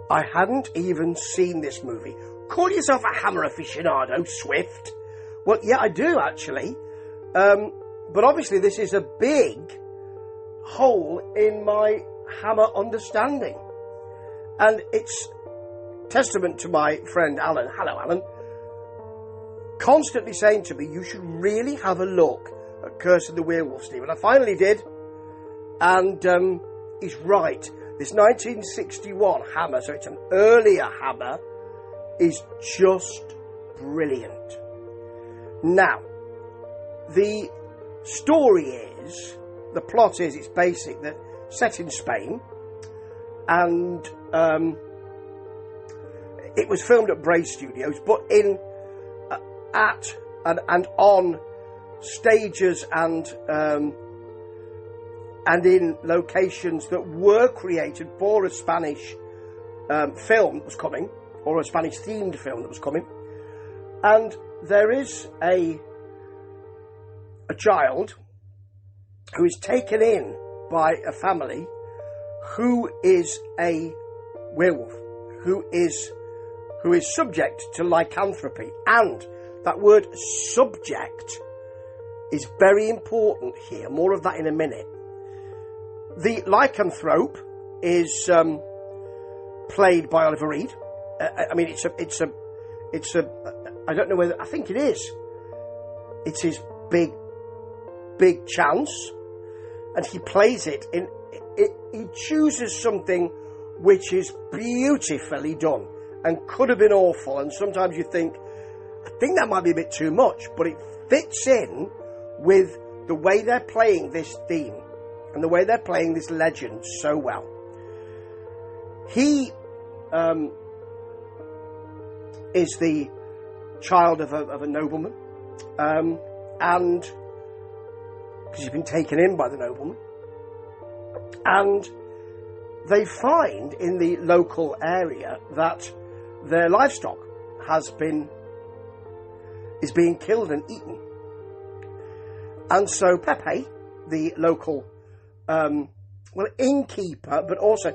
I hadn't even seen this movie. Call yourself a Hammer aficionado, Swift? Well, yeah, I do, actually. But obviously this is a big hole in my Hammer understanding. And it's testament to my friend Alan. Hello, Alan. Constantly saying to me, you should really have a look at Curse of the Werewolf, Steve. And I finally did. And he's right. This 1961 Hammer, so it's an earlier Hammer, is just brilliant. Now, the story is, the plot is, it's basic, that set in Spain, and it was filmed at Bray Studios, but and on stages and in locations that were created for a Spanish film that was coming, or a Spanish themed film that was coming. And there is a child who is taken in by a family who is a werewolf, who is subject to lycanthropy. And that word subject is very important here. More of that in a minute. The lycanthrope is played by Oliver Reed. I mean, it's a. I don't know whether, I think it is. It's his big chance, and he plays it in. He chooses something which is beautifully done and could have been awful. And sometimes you think, I think that might be a bit too much, but it fits in with the way they're playing this theme and the way they're playing this legend so well. He is the child of a nobleman, and because he's been taken in by the nobleman, and they find in the local area that their livestock is being killed and eaten. And so Pepe, the local innkeeper, but also,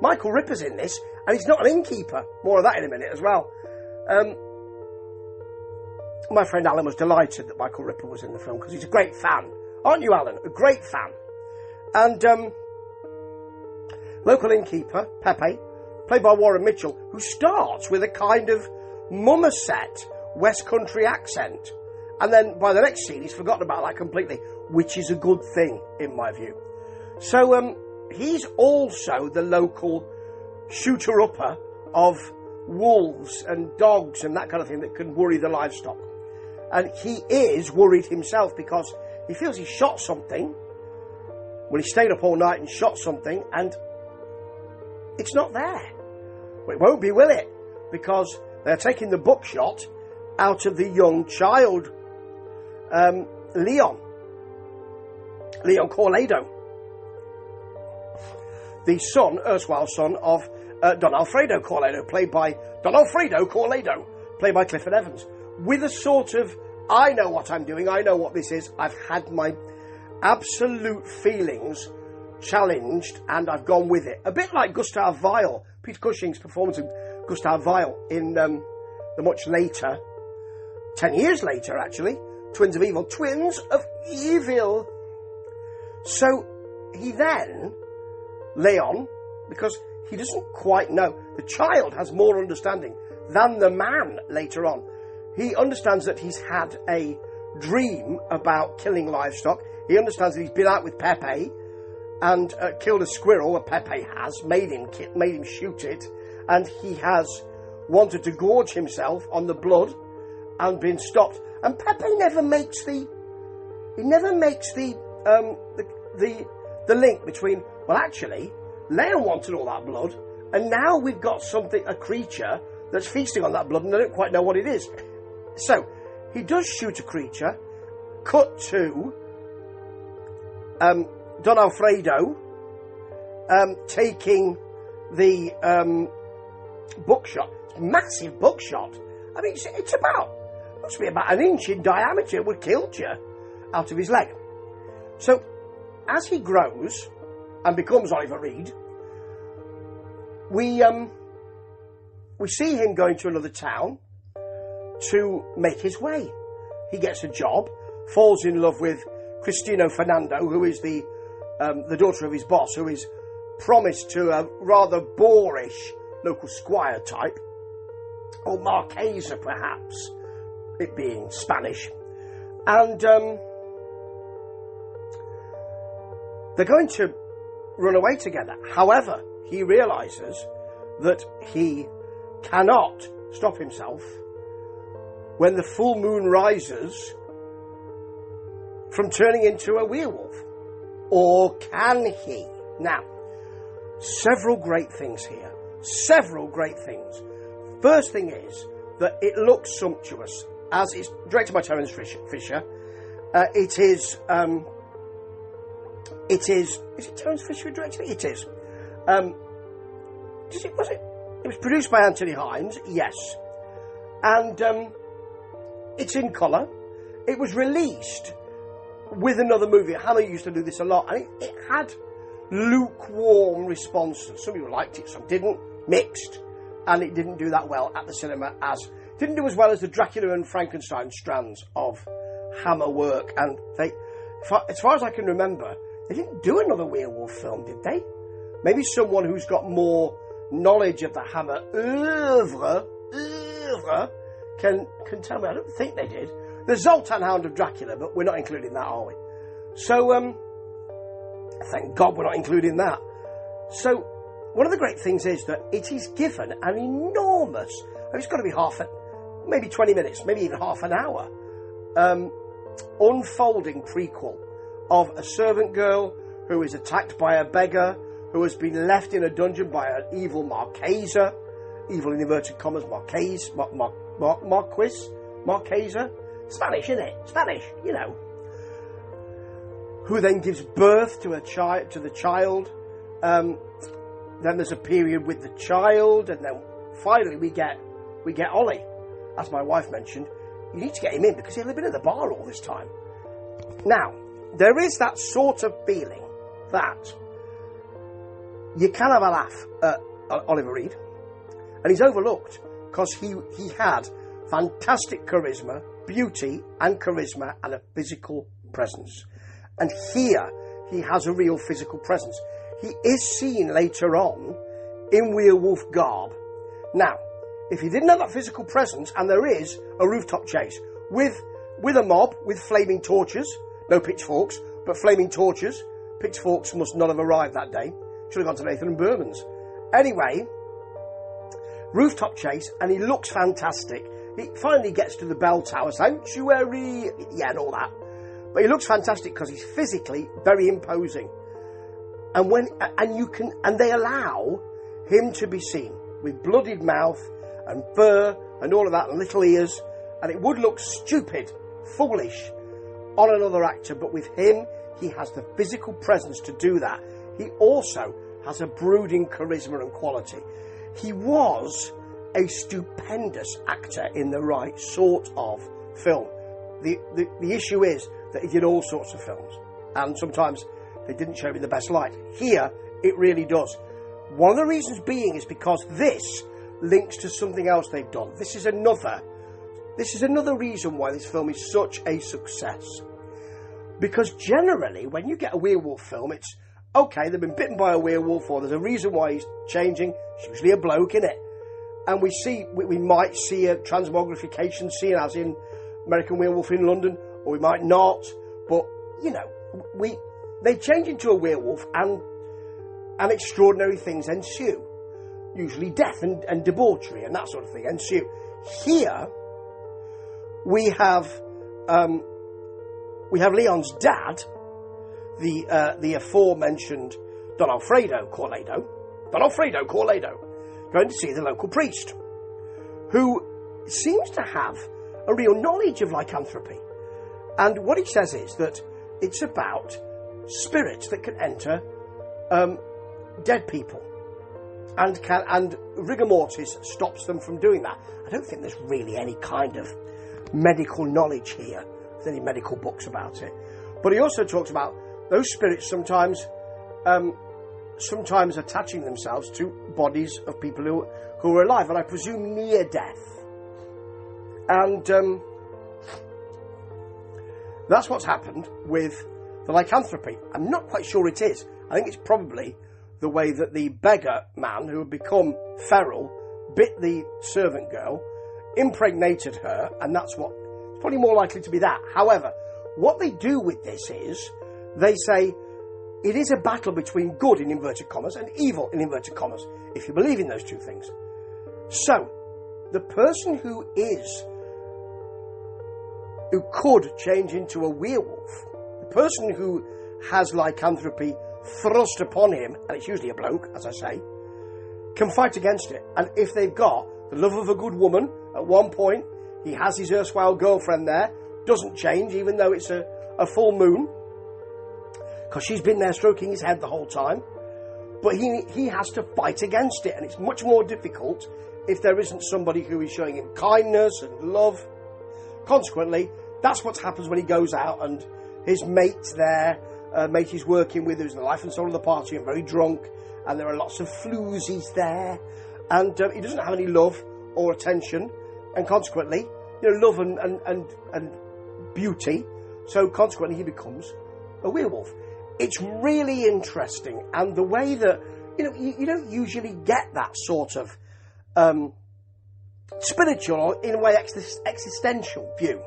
Michael Ripper's in this, and he's not an innkeeper. More of that in a minute as well. My friend Alan was delighted that Michael Ripper was in the film, because he's a great fan. Aren't you, Alan? A great fan. And local innkeeper, Pepe, played by Warren Mitchell, who starts with a kind of Mummerset West Country accent. And then by the next scene, he's forgotten about that completely, which is a good thing, in my view. So he's also the local shooter-upper of wolves and dogs and that kind of thing that can worry the livestock. And he is worried himself because he feels he shot something. Well, he stayed up all night and shot something, and it's not there. Well, it won't be, will it? Because they're taking the buckshot out of the young child, Leon Corledo, the erstwhile son of Don Alfredo Corledo, played by Clifford Evans, with a sort of, I know what I'm doing, I know what this is, I've had my absolute feelings challenged and I've gone with it. A bit like Gustav Weil, Peter Cushing's performance of Gustav Weil in the much later, 10 years later actually, Twins of Evil. So he then, Leon, because he doesn't quite know, the child has more understanding than the man later on. He understands that he's had a dream about killing livestock. He understands that he's been out with Pepe and killed a squirrel, Pepe has, made him shoot it, and he has wanted to gorge himself on the blood and been stopped. And Pepe never makes the link between, well, actually, Leon wanted all that blood, and now we've got a creature that's feasting on that blood, and I don't quite know what it is. So, he does shoot a creature, cut to Don Alfredo taking the buckshot, massive buckshot. I mean, it's must be about an inch in diameter, would kill you, out of his leg. So, as he grows and becomes Oliver Reed, we we see him going to another town to make his way. He gets a job, falls in love with Cristino Fernando, who is the daughter of his boss, who is promised to a rather boorish local squire type, or marquesa perhaps, it being Spanish. And they're going to run away together. However, he realises that he cannot stop himself when the full moon rises from turning into a werewolf. Or can he? Now, several great things here. Several great things. First thing is that it looks sumptuous, as it's directed by Terence Fisher. It is it Terence Fisher who directed it? It is. It was produced by Anthony Hines, yes. And it's in colour. It was released with another movie. Hammer used to do this a lot, and it had lukewarm responses. Some people liked it, some didn't. Mixed. And it didn't do that well at the cinema, didn't do as well as the Dracula and Frankenstein strands of Hammer work. And as far as I can remember, they didn't do another werewolf film, did they? Maybe someone who's got more knowledge of the Hammer oeuvre can tell me. I don't think they did. The Zoltan Hound of Dracula, but we're not including that, are we? So, thank God we're not including that. So, one of the great things is that it is given an enormous, it's got to be maybe 20 minutes, maybe even half an hour, unfolding prequel of a servant girl who is attacked by a beggar, who has been left in a dungeon by an evil marquesa, evil in inverted commas, marquesa, Spanish, isn't it? Spanish, you know. Who then gives birth to the child. Then there's a period with the child, and then finally we get Ollie. As my wife mentioned, you need to get him in because he'll have been at the bar all this time. Now, there is that sort of feeling that you can have a laugh at Oliver Reed, and he's overlooked because he had fantastic charisma, beauty and charisma, and a physical presence. And here he has a real physical presence. He is seen later on in werewolf garb. Now, if he didn't have that physical presence, and there is a rooftop chase with a mob with flaming torches, no pitchforks, but flaming torches. Pitchforks must not have arrived that day. Should have gone to Nathan and Berman's. Anyway, rooftop chase, and he looks fantastic. He finally gets to the bell tower, sanctuary, yeah, and all that. But he looks fantastic because he's physically very imposing. And they allow him to be seen with bloodied mouth and fur and all of that and little ears, and it would look stupid, foolish on another actor, but with him, he has the physical presence to do that. He also has a brooding charisma and quality. He was a stupendous actor in the right sort of film. The issue is that he did all sorts of films, and sometimes they didn't show him in the best light. Here, it really does. One of the reasons being is because this links to something else they've done. This is another reason why this film is such a success. Because generally, when you get a werewolf film, it's, okay, they've been bitten by a werewolf, or there's a reason why he's changing. It's usually a bloke, innit? And we might see a transmogrification scene, as in American Werewolf in London, or we might not. But, you know, they change into a werewolf and extraordinary things ensue. Usually death and debauchery and that sort of thing ensue. Here, we have Leon's dad, the aforementioned Don Alfredo Corledo, going to see the local priest, who seems to have a real knowledge of lycanthropy. And what he says is that it's about spirits that can enter dead people, and rigor mortis stops them from doing that. I don't think there's really any kind of medical knowledge here. There's any medical books about it. But he also talks about those spirits sometimes sometimes attaching themselves to bodies of people who are alive, and I presume near death. And that's what's happened with the lycanthropy. I'm not quite sure it is. I think it's probably the way that the beggar man who had become feral bit the servant girl, impregnated her, and that's what... It's probably more likely to be that. However, what they do with this is they say it is a battle between good, in inverted commas, and evil, in inverted commas, if you believe in those two things. So, the person who could change into a werewolf, the person who has lycanthropy thrust upon him, and it's usually a bloke, as I say, can fight against it. And if they've got the love of a good woman, at one point, he has his erstwhile girlfriend there, doesn't change, even though it's a full moon, because she's been there stroking his head the whole time, but he has to fight against it, and it's much more difficult if there isn't somebody who is showing him kindness and love. Consequently, that's what happens when he goes out and his mate's there, mate he's working with, who's the life and soul of the party and very drunk, and there are lots of floozies there, and he doesn't have any love or attention, and consequently, love and beauty, so consequently he becomes a werewolf. It's really interesting, and the way that, you don't usually get that sort of spiritual, or in a way existential view.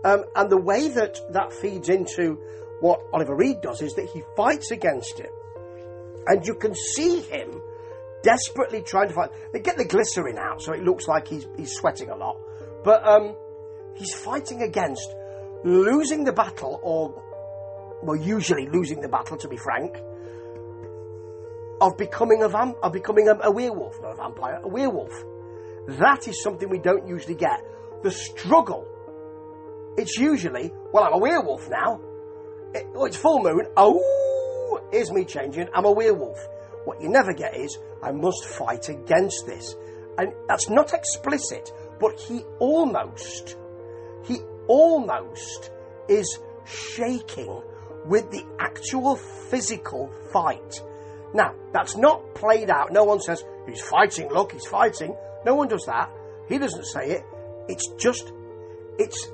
And the way that feeds into what Oliver Reed does is that he fights against it. And you can see him desperately trying to fight. They get the glycerin out, so it looks like he's sweating a lot. But he's fighting against losing the battle, or, well, usually losing the battle, to be frank, of becoming a werewolf, not a vampire, a werewolf. That is something we don't usually get. The struggle. It's usually, well, I'm a werewolf now. It's full moon. Oh, here's me changing. I'm a werewolf. What you never get is, I must fight against this. And that's not explicit, but he almost is shaking with the actual physical fight. Now, that's not played out. No one says, he's fighting, look, he's fighting. No one does that. He doesn't say it. It's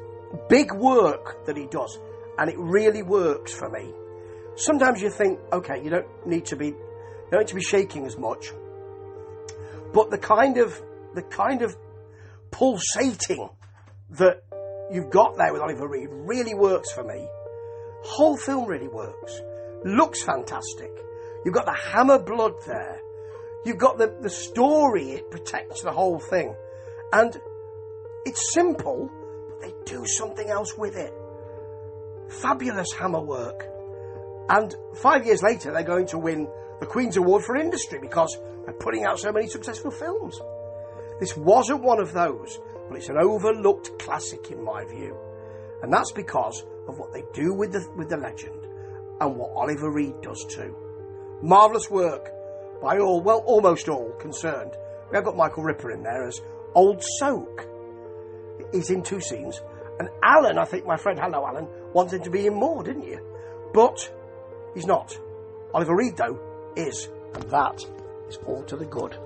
big work that he does, and it really works for me. Sometimes you think, okay, you don't need to be shaking as much, but the kind of pulsating that you've got there with Oliver Reed really works for me. Whole film really works. Looks fantastic. You've got the hammer blood there. You've got the story. It protects the whole thing, and it's simple. They do something else with it. Fabulous hammer work. And 5 years later, they're going to win the Queen's Award for Industry because they're putting out so many successful films. This wasn't one of those, but it's an overlooked classic in my view. And that's because of what they do with the legend and what Oliver Reed does too. Marvellous work by almost all concerned. We have got Michael Ripper in there as Old Soak. He's in 2 scenes. And Alan, I think my friend, hello Alan, wanted him to be in more, didn't you? But he's not. Oliver Reed, though, is. And that is all to the good.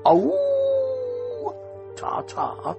Oh, ta-ta.